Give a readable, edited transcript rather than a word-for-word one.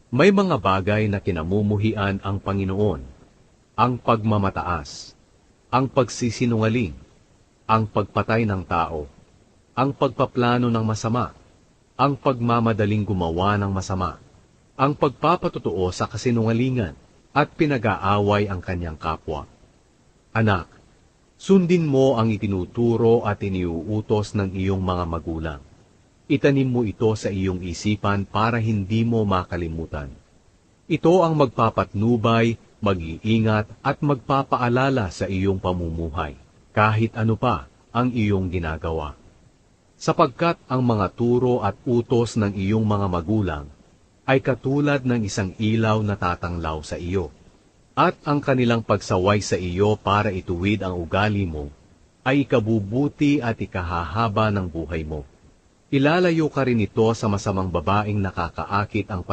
May mga bagay na kinamumuhian ang Panginoon, ang pagmamataas, ang pagsisinungaling, ang pagpatay ng tao, ang pagpaplano ng masama, ang pagmamadaling gumawa ng masama, ang pagpapatotoo sa kasinungalingan, at pinag-aaway ang kanyang kapwa. Anak, sundin mo ang itinuturo at iniuutos ng iyong mga magulang. Itanim mo ito sa iyong isipan para hindi mo makalimutan. Ito ang magpapatnubay, mag-iingat at magpapaalala sa iyong pamumuhay, kahit ano pa ang iyong ginagawa. Sapagkat ang mga turo at utos ng iyong mga magulang ay katulad ng isang ilaw na tatanglaw sa iyo, at ang kanilang pagsaway sa iyo para ituwid ang ugali mo ay ikabubuti at ikahahaba ng buhay mo. Ilalayo ka rin ito sa masamang babaeng nakakaakit ang